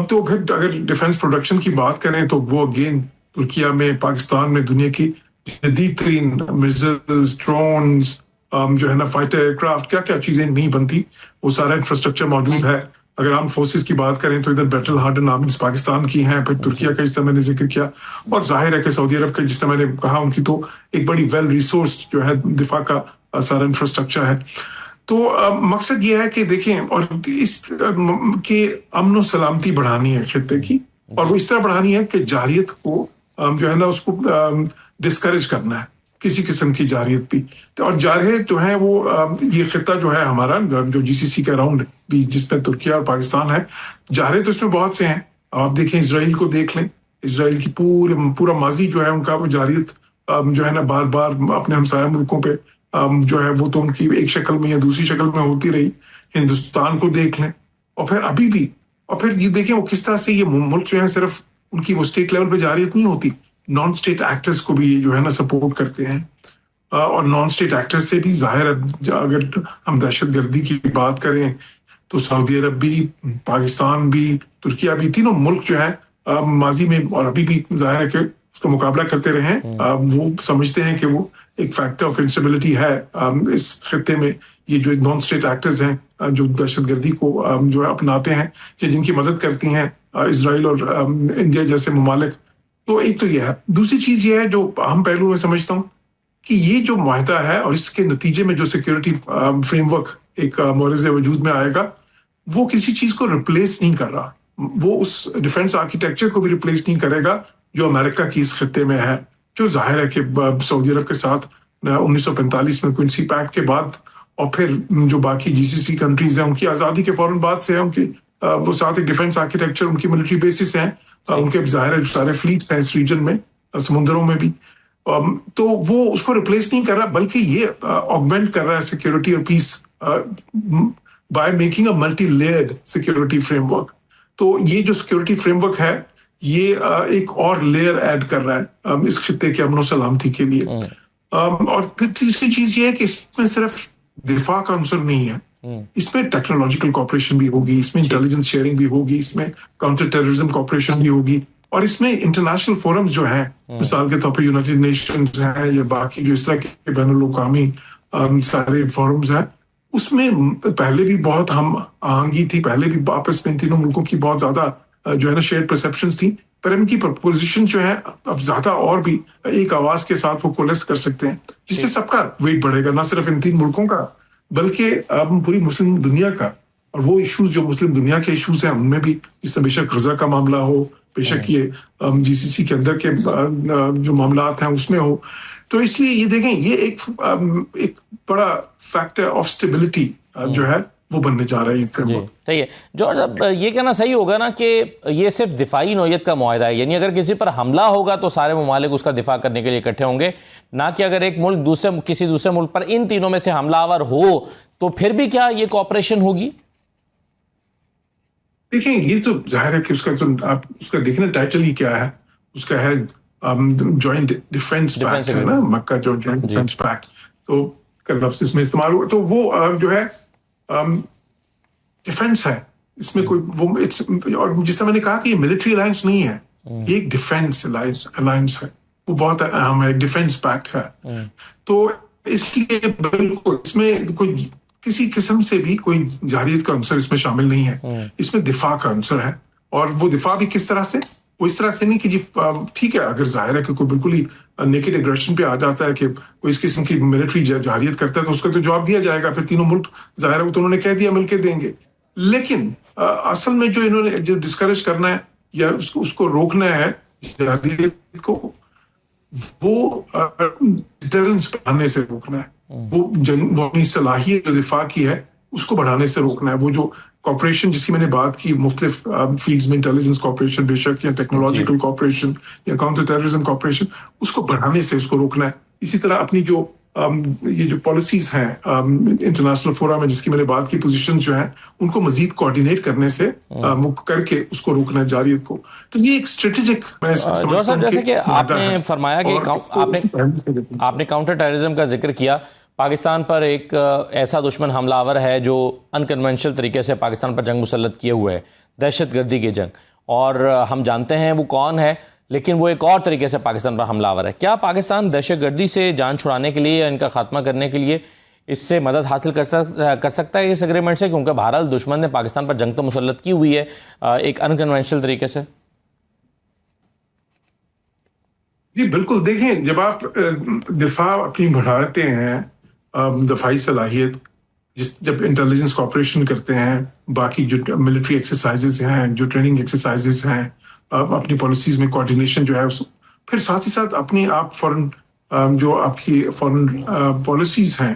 تو پھر اگر ڈیفنس پروڈکشن کی بات کریں تو وہ اگین ترکیہ میں, پاکستان میں دنیا کی جدید ترین میزائلز, ڈرونز, جو ہے نا فائٹر ایئر کرافٹ, کیا کیا چیزیں نہیں بنتی, وہ سارا انفراسٹرکچر موجود ہے. اگر آرم فورسز کی بات کریں تو ادھر بیٹل ہارڈن آرمیز پاکستان کی ہیں, پھر ترکیہ کا جس طرح میں نے ذکر کیا, اور ظاہر ہے کہ سعودی عرب کا جس طرح میں نے کہا ان کی تو ایک بڑی ویل ریسورس جو ہے دفاع کا سارا انفراسٹرکچر ہے. تو مقصد یہ ہے کہ دیکھیں, اور اس کے امن و سلامتی بڑھانی ہے خطے کی, اور وہ اس طرح بڑھانی ہے کہ جارحیت کو جو ہے نا اس کو ڈسکریج کرنا ہے, کسی قسم کی جارحیت بھی. اور جارحیت جو ہے وہ یہ خطہ جو ہے ہمارا جو GCC کے اراؤنڈ بھی, جس میں ترکیہ اور پاکستان ہے, جارحیت اس میں بہت سے ہیں. آپ دیکھیں اسرائیل کو دیکھ لیں, اسرائیل کی پورا ماضی جو ہے ان کا وہ جارحیت جو ہے نا بار بار اپنے ہمسایہ ملکوں پہ جو ہے وہ تو ان کی ایک شکل میں یا دوسری شکل میں ہوتی رہی. ہندوستان کو دیکھ لیں, اور پھر ابھی بھی, اور پھر یہ دیکھیں وہ کس طرح سے یہ ملک جو ہے صرف ان کی وہ اسٹیٹ لیول پہ جارحیت نہیں ہوتی, نان اسٹیٹ ایکٹرز کو بھی جو ہے نا سپورٹ کرتے ہیں. اور نان اسٹیٹ ایکٹرز سے بھی ظاہر اگر ہم دہشت گردی کی بات کریں تو سعودی عرب بھی, پاکستان بھی, ترکیہ بھی, تینوں ملک جو ہے ماضی میں اور ابھی بھی ظاہر ہے کہ اس کا مقابلہ کرتے رہے ہیں. وہ سمجھتے ہیں کہ وہ ایک فیکٹر آف انسٹیبلٹی ہے اس خطے میں. یہ جو نان اسٹیٹ ایکٹرز ہیں جو دہشت گردی کو جو ہے اپناتے ہیں, جن کی مدد کرتی ہیں اسرائیل اور انڈیا جیسے ممالک. تو ایک تو یہ ہے. دوسری چیز یہ ہے جو اہم پہلو میں سمجھتا ہوں کہ یہ جو معاہدہ ہے اور اس کے نتیجے میں جو سیکیورٹی فریم ورک ایک مورز وجود میں آئے گا وہ کسی چیز کو ریپلیس نہیں کر رہا. وہ اس ڈیفینس آرکیٹیکچر کو بھی ریپلیس نہیں کرے گا جو امریکہ کی اس خطے میں ہے, جو ظاہر ہے کہ سعودی عرب کے ساتھ 1945 میں کوئنسی پیکٹ کے بعد اور پھر جو باقی جی سی سی کنٹریز ہیں ان کی آزادی کے فوراً بعد سے ہے, ان کی وہ ساتھ ایک ڈیفینس آرکیٹیکچر, ان کی ملٹری بیسز ہیں, ان کے ظاہر ہے سارے فلیٹس ہیں اس ریجن میں, سمندروں میں بھی, تو وہ اس کو ریپلیس نہیں کر رہا بلکہ یہ آگمنٹ کر رہا ہے سیکورٹی اور peace by making a multi layered security framework. تو یہ جو سیکورٹی فریم ورک ہے یہ ایک اور لیئر ایڈ کر رہا ہے اس خطے کے امن و سلامتی کے لیے. اور پھر تیسری چیز یہ ہے کہ اس میں صرف دفاع کا عنصر نہیں ہے, اس میں ٹیکنالوجیکل کوآپریشن بھی ہوگی, اس میں انٹیلیجنس شیئرنگ بھی ہوگی, اس میں کاؤنٹر ٹیررزم کوآپریشن بھی ہوگی, اور اس میں انٹرنیشنل فورمز جو ہیں مثال کے طور پہ یونائٹڈ نیشنز ہیں یا باقی جو اس طرح کے بین الاقوامی سارے فورمز ہیں, اس میں پہلے بھی بہت ہم آہنگی تھی, پہلے بھی آپس میں ان تینوں ملکوں کی بہت زیادہ جو ہے نا شیئر پرسیپشنز تھی, پر ان کی پوزیشن جو ہے اب زیادہ اور بھی ایک آواز کے ساتھ وہ کولیس کر سکتے ہیں, جس سے سب کا ویٹ بڑھے گا, نہ صرف ان تین ملکوں کا بلکہ پوری مسلم دنیا کا. اور وہ ایشوز جو مسلم دنیا کے ایشوز ہیں ان میں بھی, جس میں بے شک غزہ کا معاملہ ہو, بے شک یہ جی سی سی کے اندر کے جو معاملات ہیں اس میں ہو, تو اس لیے یہ دیکھیں یہ ایک بڑا فیکٹر آف اسٹیبلٹی جو ہے وہ بننے جا رہا ہے یہ فریم ورک. صحیح ہے جارج, اب یہ کہنا صحیح ہوگا نا کہ یہ صرف دفاعی نوعیت کا معاہدہ ہے, یعنی اگر کسی پر حملہ ہوگا تو سارے ممالک اس کا دفاع کرنے کے لیے اکٹھے ہوں گے, نہ کہ اگر ایک ملک کسی دوسرے ملک پر ان تینوں میں سے حملہ آور ہو تو پھر بھی کیا یہ کوآپریشن ہوگی؟ دیکھیں یہ تو ظاہر ہے کہ آپ اس کا دیکھنا ٹائٹل ہی کیا ہے, اس کا ہے جوائنٹ ڈیفینس پیکٹ ہے نا, مکہ جو جوائنٹ ڈیفینس پیکٹ, تو کا لفظ اس میں استعمال ہوا, تو وہ جو ہے ڈیفینس ہے, اس میں کوئی وہ اور جس طرح میں نے کہا کہ یہ ملٹری الائنس نہیں ہے, یہ ایک ڈیفینس الائنس ہے, وہ بہت اہم ہے, ایک ڈیفینس پیکٹ ہے. تو اس لیے بالکل اس میں کوئی کسی قسم سے بھی کوئی جارحیت کا عنصر اس میں شامل نہیں ہے, اس میں دفاع کا عنصر ہے. اور وہ دفاع بھی کس طرح سے, وہ اس طرح سے نہیں کہ جی ٹھیک ہے اگر ظاہر ہے کہ کوئی بالکل ہی نیکڈ ایگریشن پہ آ جاتا ہے کہ کوئی اس قسم کی ملٹری جارحیت کرتا ہے تو اس کا تو جواب دیا جائے گا, پھر تینوں ملک ظاہر ہے وہ تو انہوں نے کہہ دیا مل کے دیں گے. لیکن اصل میں جو انہوں نے جو ڈسکریج کرنا ہے یا اس کو روکنا ہے جارحیت کو, وہ ڈیٹرنس بڑھانے سے روکنا ہے, وہ اپنی صلاحیت جو دفاع کی ہے اس کو بڑھانے سے روکنا ہے. وہ جو کوآپریشن جس کی میں نے بات کی مختلف فیلڈز میں, انٹیلیجنس کوآپریشن بے شک یا ٹیکنالوجیکل کوآپریشن یا کاؤنٹر ٹیررزم کوآپریشن, اس کو بڑھانے سے اس کو روکنا ہے. اسی طرح اپنی جو یہ جو پالیسیز ہیں انٹرنیشنل فورا میں جس کی میں نے بات کی, پوزیشنز جو ہیں ان کو مزید کوآرڈینیٹ کرنے سے وہ کر کے اس کو روکنا ہے جارحیت کو. تو یہ ایک اسٹریٹجک, میں جوہر جیسے کہ آپ نے فرمایا کہ آپ نے کاؤنٹر ٹیررزم کا ذکر کیا, پاکستان پر ایک ایسا دشمن حملہ آور ہے جو انکنونشنل طریقے سے پاکستان پر جنگ مسلط کیے ہوئے ہے, دہشت گردی کی جنگ, اور ہم جانتے ہیں وہ کون ہے, لیکن وہ ایک اور طریقے سے پاکستان پر حملہ آور ہے. کیا پاکستان دہشت گردی سے جان چھڑانے کے لیے یا ان کا خاتمہ کرنے کے لیے اس سے مدد حاصل کر سکتا ہے اس اگریمنٹ سے, کیونکہ بہرحال دشمن نے پاکستان پر جنگ تو مسلط کی ہوئی ہے ایک انکنونشنل طریقے سے؟ جی بالکل, دیکھیں جب آپ دفاع اپنی بڑھاتے ہیں, دفاعی صلاحیت جب انٹیلیجنس کوآپریشن کرتے ہیں, باقی جو ملٹری ایکسرسائزز ہیں, جو ٹریننگ ایکسرسائزز ہیں, اپنی پالیسیز میں کوآرڈینیشن جو ہے, پھر ساتھ ہی ساتھ اپنی آپ فورن جو آپ کی فورن پالیسیز ہیں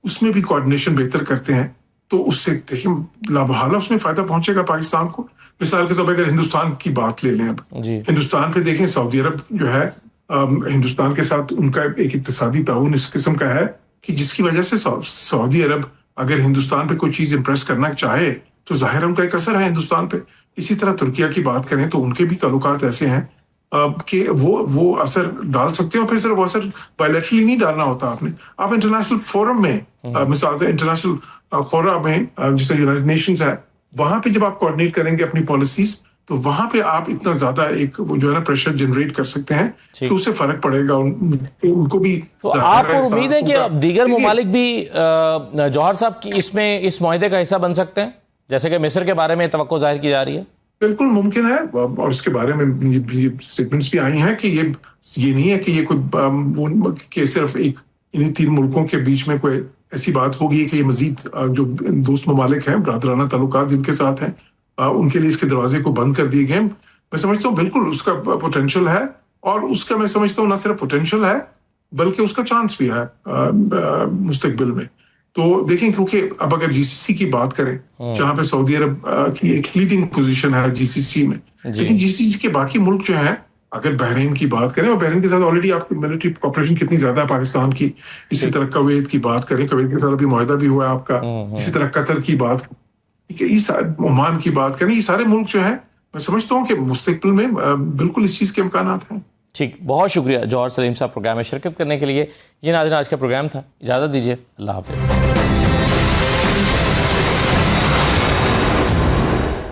اس میں بھی کوآرڈینیشن بہتر کرتے ہیں, تو اس سے دیکھیں لامحالہ اس میں فائدہ پہنچے گا پاکستان کو. مثال کے طور پر اگر ہندوستان کی بات لے لیں, اب ہندوستان پہ دیکھیں سعودی عرب جو ہے ہندوستان کے ساتھ ان کا ایک اقتصادی تعاون اس قسم کا ہے کہ جس کی وجہ سے سعودی عرب اگر ہندوستان پہ کوئی چیز امپریس کرنا چاہے تو ظاہر ان کا ایک اثر ہے ہندوستان پہ. اسی طرح ترکیہ کی بات کریں تو ان کے بھی تعلقات ایسے ہیں کہ وہ اثر ڈال سکتے ہیں, اور پھر صرف وہ اثر بائیلیٹرلی نہیں ڈالنا ہوتا آپ نے, آپ انٹرنیشنل فورم میں مثال انٹرنیشنل فورا میں جس طرح یونائٹڈ نیشنز ہے وہاں پہ جب آپ کوآرڈینیٹ کریں گے اپنی پالیسیز تو وہاں پہ آپ اتنا زیادہ ایک وہ جو ہے نا پریشر جنریٹ کر سکتے ہیں کہ اس سے فرق پڑے گا ان کو بھی. تو آپ کو امید ہے کہ اب دیگر ممالک بھی جوہر صاحب کی اس معاہدے کا حصہ بن سکتے ہیں, جیسے کہ مصر کے بارے میں توقع ظاہر کی جا رہی ہے؟ بالکل ممکن ہے, اور اس کے بارے میں اسٹیٹمنٹس بھی آئی ہیں کہ یہ نہیں ہے کہ یہ کوئی کہ صرف ایک انہیں 3 ملکوں کے بیچ میں کوئی ایسی بات ہوگی کہ یہ مزید جو دوست ممالک ہیں برادرانہ تعلقات جن کے ساتھ ہیں ان کے لیے اس کے دروازے کو بند کر دیے گئے. میں سمجھتا ہوں بالکل اس کا پوٹینشیل ہے, اور اس کا میں سمجھتا ہوں نہ صرف پوٹینشیل ہے بلکہ اس کا چانس بھی ہے مستقبل میں. تو دیکھیں کیونکہ اب اگر جی سی سی کی بات کریں جہاں پہ سعودی عرب کی ایک لیڈنگ پوزیشن ہے جی سی سی میں, لیکن جی سی سی کے باقی ملک جو ہیں, اگر بحرین کی بات کریں, اور بحرین کے ساتھ آلریڈی آپ کی ملٹری کوآپریشن کتنی زیادہ ہے پاکستان کی, اسی طرح کویت کی بات کریں, کویت کے ساتھ ابھی معاہدہ بھی ہوا ہے آپ کا, اسی طرح قطر کی بات, عمان کی بات کریں, یہ سارے ملک جو ہیں میں سمجھتا ہوں کہ مستقبل میں بالکل اس چیز کے امکانات ہیں. ٹھیک, بہت شکریہ جوہر سلیم صاحب پروگرام میں شرکت کرنے کے لیے. یہ ناظرین آج کا پروگرام تھا, اجازت دیجیے, اللہ حافظ.